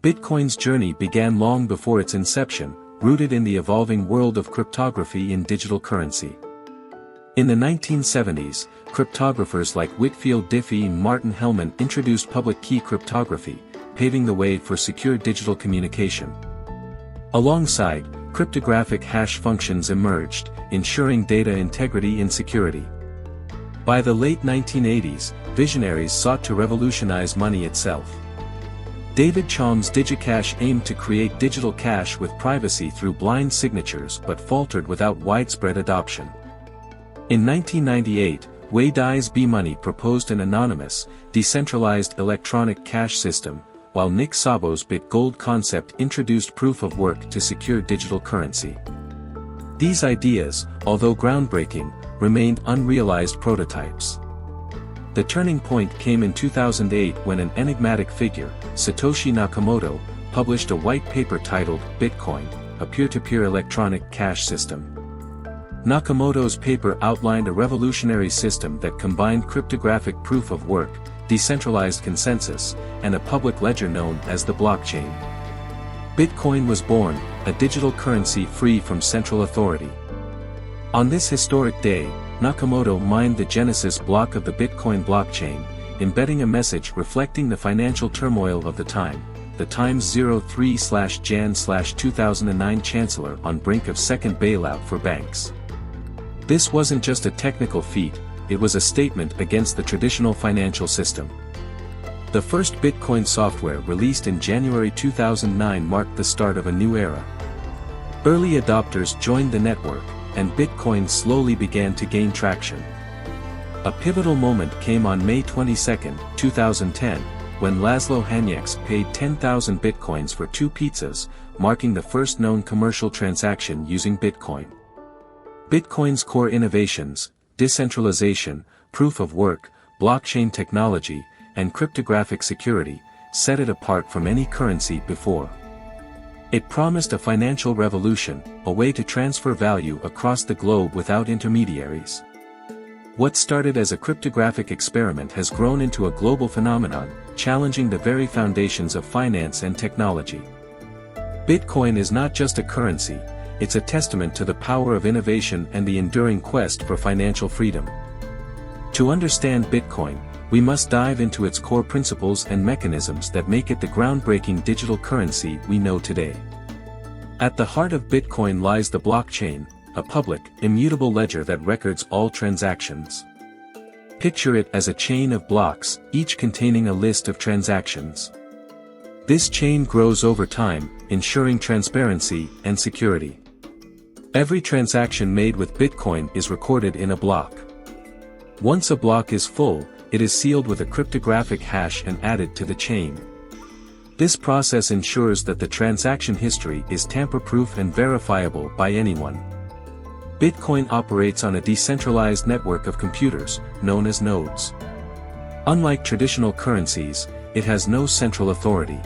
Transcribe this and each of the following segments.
Bitcoin's journey began long before its inception, rooted in the evolving world of cryptography in digital currency. In the 1970s, cryptographers like Whitfield Diffie and Martin Hellman introduced public key cryptography, paving the way for secure digital communication. Alongside, cryptographic hash functions emerged, ensuring data integrity and security. By the late 1980s, visionaries sought to revolutionize money itself. David Chaum's DigiCash aimed to create digital cash with privacy through blind signatures but faltered without widespread adoption. In 1998, Wei Dai's B-Money proposed an anonymous, decentralized electronic cash system, while Nick Szabo's BitGold concept introduced proof-of-work to secure digital currency. These ideas, although groundbreaking, remained unrealized prototypes. The turning point came in 2008 when an enigmatic figure, Satoshi Nakamoto, published a white paper titled Bitcoin, a peer-to-peer electronic cash system. Nakamoto's paper outlined a revolutionary system that combined cryptographic proof-of-work, decentralized consensus, and a public ledger known as the blockchain. Bitcoin was born, a digital currency free from central authority. On this historic day, Nakamoto mined the genesis block of the Bitcoin blockchain, embedding a message reflecting the financial turmoil of the time. The Times 03/Jan/2009 Chancellor on brink of second bailout for banks. This wasn't just a technical feat, it was a statement against the traditional financial system. The first Bitcoin software released in January 2009 marked the start of a new era. Early adopters joined the network, and Bitcoin slowly began to gain traction. A pivotal moment came on May 22, 2010, when Laszlo Hanyecz paid 10,000 Bitcoins for 2 pizzas, marking the first known commercial transaction using Bitcoin. Bitcoin's core innovations, decentralization, proof-of-work, blockchain technology, and cryptographic security, set it apart from any currency before. It promised a financial revolution, a way to transfer value across the globe without intermediaries. What started as a cryptographic experiment has grown into a global phenomenon, challenging the very foundations of finance and technology. Bitcoin is not just a currency, it's a testament to the power of innovation and the enduring quest for financial freedom. To understand Bitcoin, we must dive into its core principles and mechanisms that make it the groundbreaking digital currency we know today. At the heart of Bitcoin lies the blockchain, a public, immutable ledger that records all transactions. Picture it as a chain of blocks, each containing a list of transactions. This chain grows over time, ensuring transparency and security. Every transaction made with Bitcoin is recorded in a block. Once a block is full, it is sealed with a cryptographic hash and added to the chain. This process ensures that the transaction history is tamper-proof and verifiable by anyone. Bitcoin operates on a decentralized network of computers, known as nodes. Unlike traditional currencies, it has no central authority.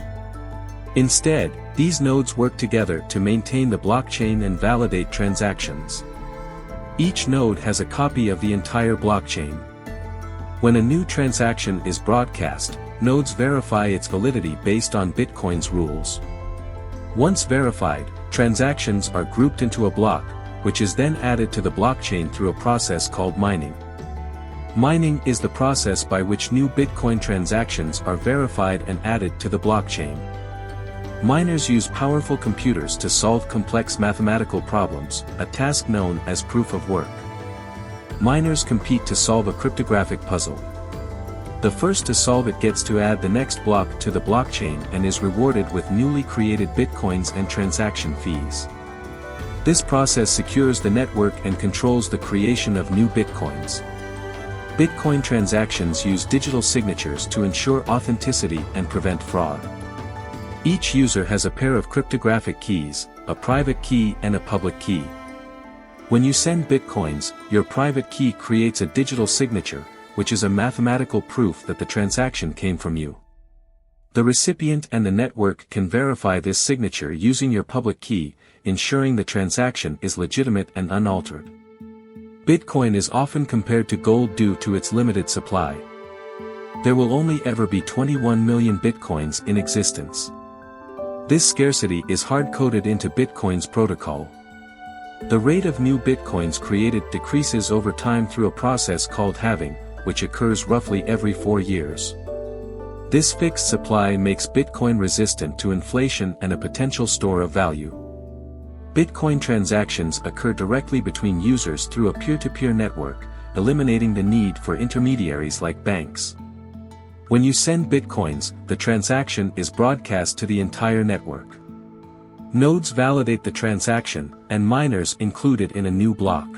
Instead, these nodes work together to maintain the blockchain and validate transactions. Each node has a copy of the entire blockchain. When a new transaction is broadcast, nodes verify its validity based on Bitcoin's rules. Once verified, transactions are grouped into a block, which is then added to the blockchain through a process called mining. Mining is the process by which new Bitcoin transactions are verified and added to the blockchain. Miners use powerful computers to solve complex mathematical problems, a task known as proof of work. Miners compete to solve a cryptographic puzzle. The first to solve it gets to add the next block to the blockchain and is rewarded with newly created Bitcoins and transaction fees. This process secures the network and controls the creation of new Bitcoins. Bitcoin transactions use digital signatures to ensure authenticity and prevent fraud. Each user has a pair of cryptographic keys, a private key and a public key. When you send Bitcoins, your private key creates a digital signature, which is a mathematical proof that the transaction came from you. The recipient and the network can verify this signature using your public key, ensuring the transaction is legitimate and unaltered. Bitcoin is often compared to gold due to its limited supply. There will only ever be 21 million Bitcoins in existence. This scarcity is hard-coded into Bitcoin's protocol. The rate of new Bitcoins created decreases over time through a process called halving, which occurs roughly every 4 years. This fixed supply makes Bitcoin resistant to inflation and a potential store of value. Bitcoin transactions occur directly between users through a peer-to-peer network, eliminating the need for intermediaries like banks. When you send Bitcoins, the transaction is broadcast to the entire network. Nodes validate the transaction, and miners included in a new block.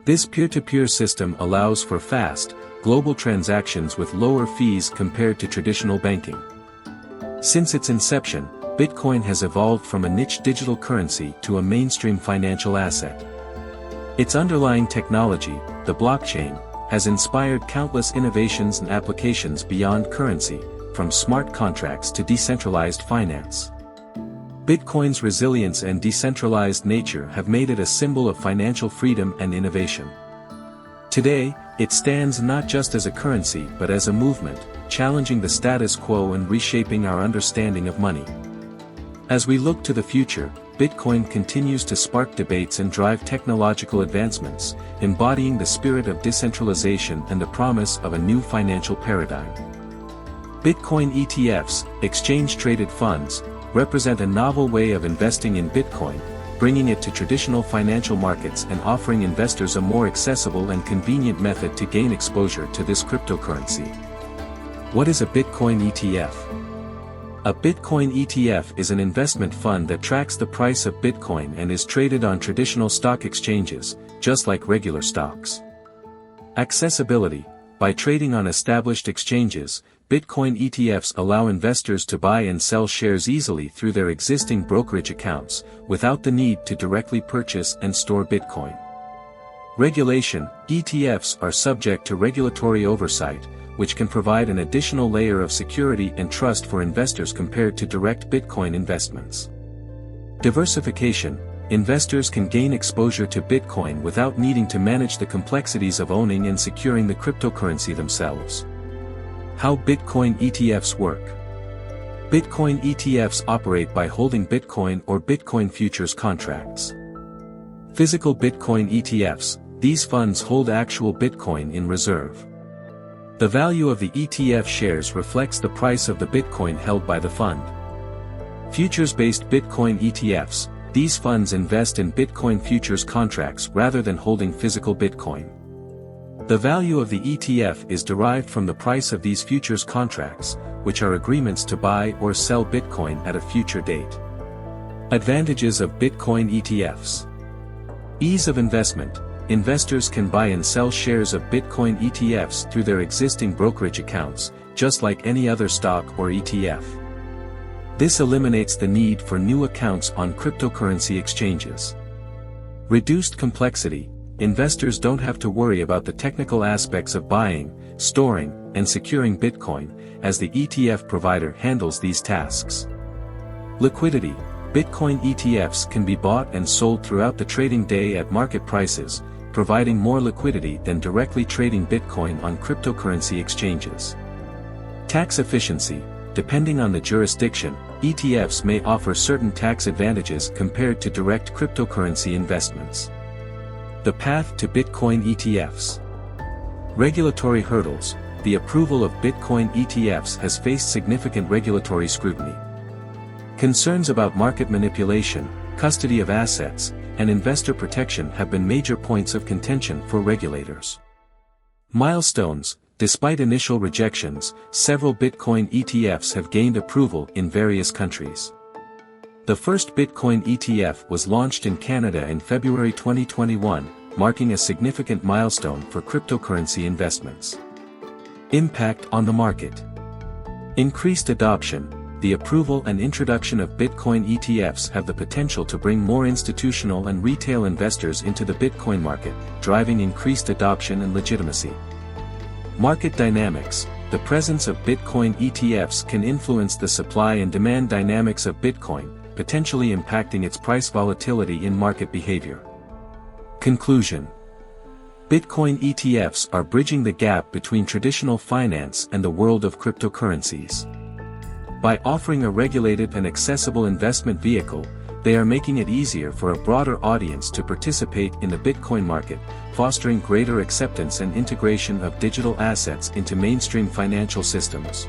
This peer-to-peer system allows for fast, global transactions with lower fees compared to traditional banking. Since its inception, Bitcoin has evolved from a niche digital currency to a mainstream financial asset. Its underlying technology, the blockchain, has inspired countless innovations and applications beyond currency, from smart contracts to decentralized finance. Bitcoin's resilience and decentralized nature have made it a symbol of financial freedom and innovation. Today, it stands not just as a currency but as a movement, challenging the status quo and reshaping our understanding of money. As we look to the future, Bitcoin continues to spark debates and drive technological advancements, embodying the spirit of decentralization and the promise of a new financial paradigm. Bitcoin ETFs, exchange-traded funds, represent a novel way of investing in Bitcoin, bringing it to traditional financial markets and offering investors a more accessible and convenient method to gain exposure to this cryptocurrency. What is a Bitcoin ETF? A Bitcoin ETF is an investment fund that tracks the price of Bitcoin and is traded on traditional stock exchanges, just like regular stocks. Accessibility. By trading on established exchanges, Bitcoin ETFs allow investors to buy and sell shares easily through their existing brokerage accounts, without the need to directly purchase and store Bitcoin. Regulation. ETFs are subject to regulatory oversight, which can provide an additional layer of security and trust for investors compared to direct Bitcoin investments. Diversification. Investors can gain exposure to Bitcoin without needing to manage the complexities of owning and securing the cryptocurrency themselves. How Bitcoin ETFs work. Bitcoin ETFs operate by holding Bitcoin or Bitcoin futures contracts. Physical Bitcoin ETFs. These funds hold actual Bitcoin in reserve. The value of the ETF shares reflects the price of the Bitcoin held by the fund. Futures-based Bitcoin ETFs. These funds invest in Bitcoin futures contracts rather than holding physical Bitcoin. The value of the ETF is derived from the price of these futures contracts, which are agreements to buy or sell Bitcoin at a future date. Advantages of Bitcoin ETFs. Ease of investment. Investors can buy and sell shares of Bitcoin ETFs through their existing brokerage accounts, just like any other stock or ETF. This eliminates the need for new accounts on cryptocurrency exchanges. Reduced complexity. Investors don't have to worry about the technical aspects of buying, storing, and securing Bitcoin, as the ETF provider handles these tasks. Liquidity. Bitcoin ETFs can be bought and sold throughout the trading day at market prices, providing more liquidity than directly trading Bitcoin on cryptocurrency exchanges. Tax efficiency. Depending on the jurisdiction, ETFs may offer certain tax advantages compared to direct cryptocurrency investments. The path to Bitcoin ETFs. Regulatory hurdles. The approval of Bitcoin ETFs has faced significant regulatory scrutiny. Concerns about market manipulation, custody of assets, and investor protection have been major points of contention for regulators. Milestones. Despite initial rejections, several Bitcoin ETFs have gained approval in various countries. The first Bitcoin ETF was launched in Canada in February 2021, marking a significant milestone for cryptocurrency investments. Impact on the market. Increased adoption. The approval and introduction of Bitcoin ETFs have the potential to bring more institutional and retail investors into the Bitcoin market, driving increased adoption and legitimacy. Market dynamics. The presence of Bitcoin ETFs can influence the supply and demand dynamics of Bitcoin, potentially impacting its price volatility in market behavior. Conclusion. Bitcoin ETFs are bridging the gap between traditional finance and the world of cryptocurrencies. By offering a regulated and accessible investment vehicle, they are making it easier for a broader audience to participate in the Bitcoin market, fostering greater acceptance and integration of digital assets into mainstream financial systems.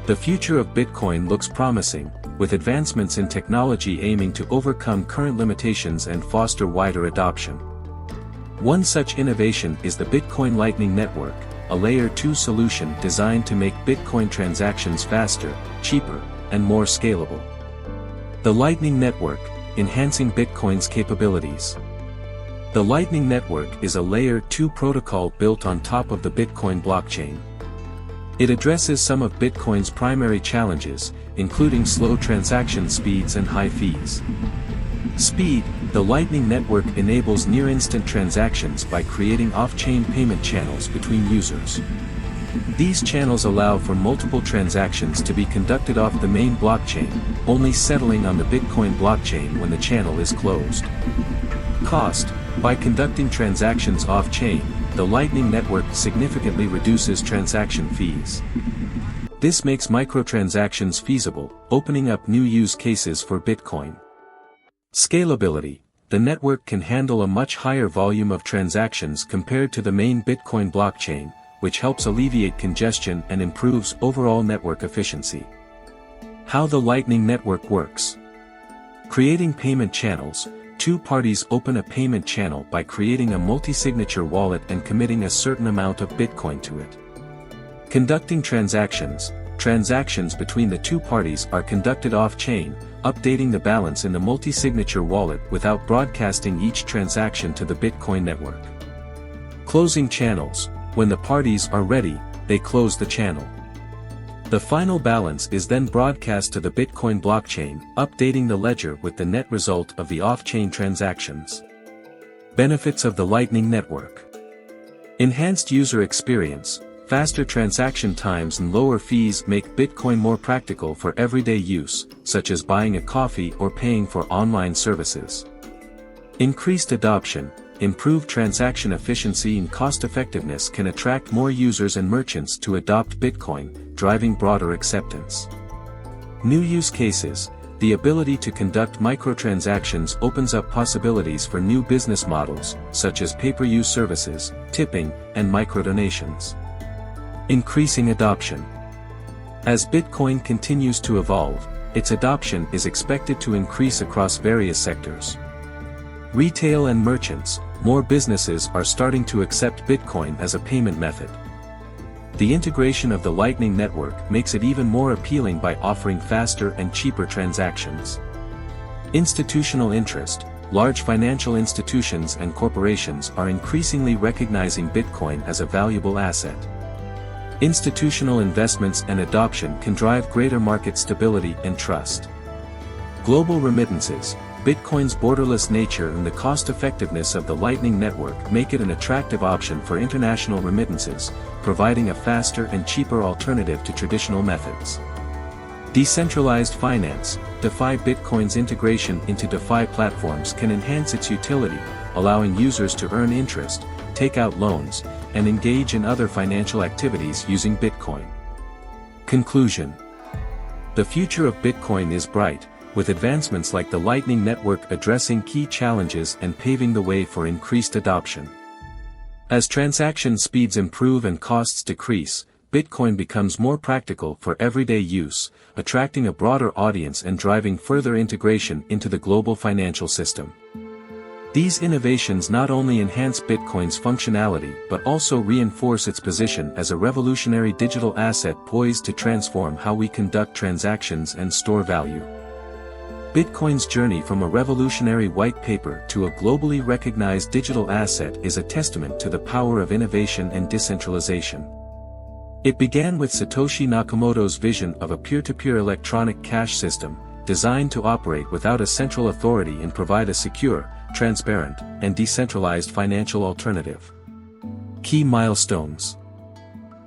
The future of Bitcoin looks promising, with advancements in technology aiming to overcome current limitations and foster wider adoption. One such innovation is the Bitcoin Lightning Network, a Layer 2 solution designed to make Bitcoin transactions faster, cheaper, and more scalable. The Lightning Network, enhancing Bitcoin's capabilities. The Lightning Network is a Layer 2 protocol built on top of the Bitcoin blockchain. It addresses some of Bitcoin's primary challenges, including slow transaction speeds and high fees. Speed: the Lightning Network enables near-instant transactions by creating off-chain payment channels between users. These channels allow for multiple transactions to be conducted off the main blockchain, only settling on the Bitcoin blockchain when the channel is closed. Cost: by conducting transactions off-chain, the Lightning Network significantly reduces transaction fees. This makes microtransactions feasible, opening up new use cases for Bitcoin. Scalability: the network can handle a much higher volume of transactions compared to the main Bitcoin blockchain, which helps alleviate congestion and improves overall network efficiency. How the Lightning Network works. Creating payment channels: two parties open a payment channel by creating a multi-signature wallet and committing a certain amount of Bitcoin to it. Conducting transactions: transactions between the two parties are conducted off-chain, updating the balance in the multi-signature wallet without broadcasting each transaction to the Bitcoin network. Closing channels: when the parties are ready, they close the channel. The final balance is then broadcast to the Bitcoin blockchain, updating the ledger with the net result of the off-chain transactions. Benefits of the Lightning Network. Enhanced user experience: faster transaction times and lower fees make Bitcoin more practical for everyday use, such as buying a coffee or paying for online services. Increased adoption: improved transaction efficiency and cost-effectiveness can attract more users and merchants to adopt Bitcoin, driving broader acceptance. New use cases: the ability to conduct microtransactions opens up possibilities for new business models, such as pay-per-use services, tipping, and microdonations. Increasing adoption. As Bitcoin continues to evolve, its adoption is expected to increase across various sectors. Retail and merchants: more businesses are starting to accept Bitcoin as a payment method. The integration of the Lightning Network makes it even more appealing by offering faster and cheaper transactions. Institutional interest: large financial institutions and corporations are increasingly recognizing Bitcoin as a valuable asset. Institutional investments and adoption can drive greater market stability and trust. Global remittances: Bitcoin's borderless nature and the cost-effectiveness of the Lightning Network make it an attractive option for international remittances, providing a faster and cheaper alternative to traditional methods. Decentralized finance: DeFi. Bitcoin's integration into DeFi platforms can enhance its utility, allowing users to earn interest, take out loans, and engage in other financial activities using Bitcoin. Conclusion: the future of Bitcoin is bright, with advancements like the Lightning Network addressing key challenges and paving the way for increased adoption. As transaction speeds improve and costs decrease, Bitcoin becomes more practical for everyday use, attracting a broader audience and driving further integration into the global financial system. These innovations not only enhance Bitcoin's functionality but also reinforce its position as a revolutionary digital asset poised to transform how we conduct transactions and store value. Bitcoin's journey from a revolutionary white paper to a globally recognized digital asset is a testament to the power of innovation and decentralization. It began with Satoshi Nakamoto's vision of a peer-to-peer electronic cash system, designed to operate without a central authority and provide a secure, transparent, and decentralized financial alternative. Key milestones.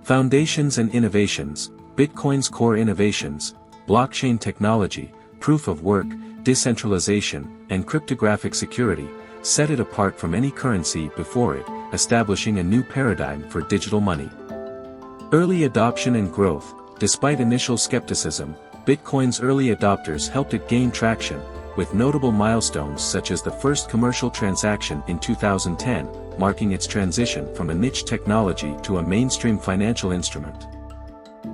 Foundations and innovations: Bitcoin's core innovations, blockchain technology, proof of work, decentralization, and cryptographic security, set it apart from any currency before it, establishing a new paradigm for digital money. Early adoption and growth: Despite initial skepticism, Bitcoin's early adopters helped it gain traction, with notable milestones such as the first commercial transaction in 2010, marking its transition from a niche technology to a mainstream financial instrument.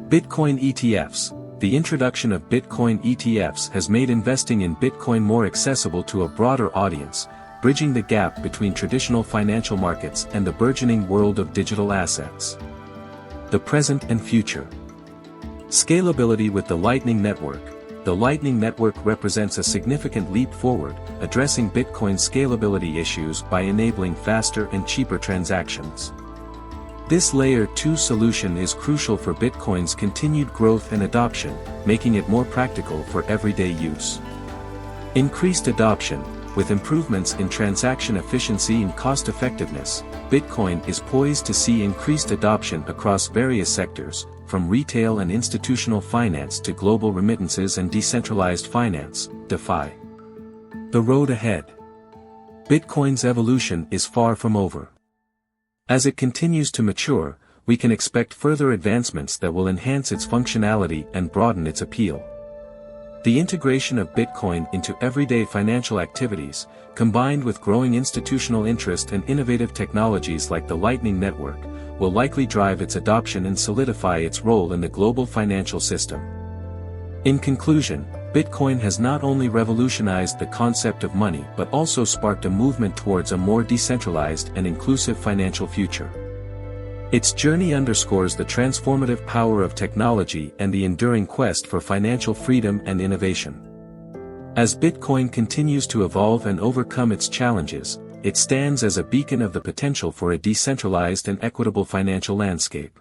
Bitcoin ETFs. The introduction of Bitcoin ETFs has made investing in Bitcoin more accessible to a broader audience, bridging the gap between traditional financial markets and the burgeoning world of digital assets. The present and future. Scalability with the Lightning Network. The Lightning Network represents a significant leap forward, addressing Bitcoin's scalability issues by enabling faster and cheaper transactions. This Layer 2 solution is crucial for Bitcoin's continued growth and adoption, making it more practical for everyday use. Increased adoption. With improvements in transaction efficiency and cost-effectiveness, Bitcoin is poised to see increased adoption across various sectors, from retail and institutional finance to global remittances and decentralized finance, DeFi. The road ahead. Bitcoin's evolution is far from over. As it continues to mature, we can expect further advancements that will enhance its functionality and broaden its appeal. The integration of Bitcoin into everyday financial activities, combined with growing institutional interest and innovative technologies like the Lightning Network, will likely drive its adoption and solidify its role in the global financial system. In conclusion, Bitcoin has not only revolutionized the concept of money but also sparked a movement towards a more decentralized and inclusive financial future. Its journey underscores the transformative power of technology and the enduring quest for financial freedom and innovation. As Bitcoin continues to evolve and overcome its challenges, it stands as a beacon of the potential for a decentralized and equitable financial landscape.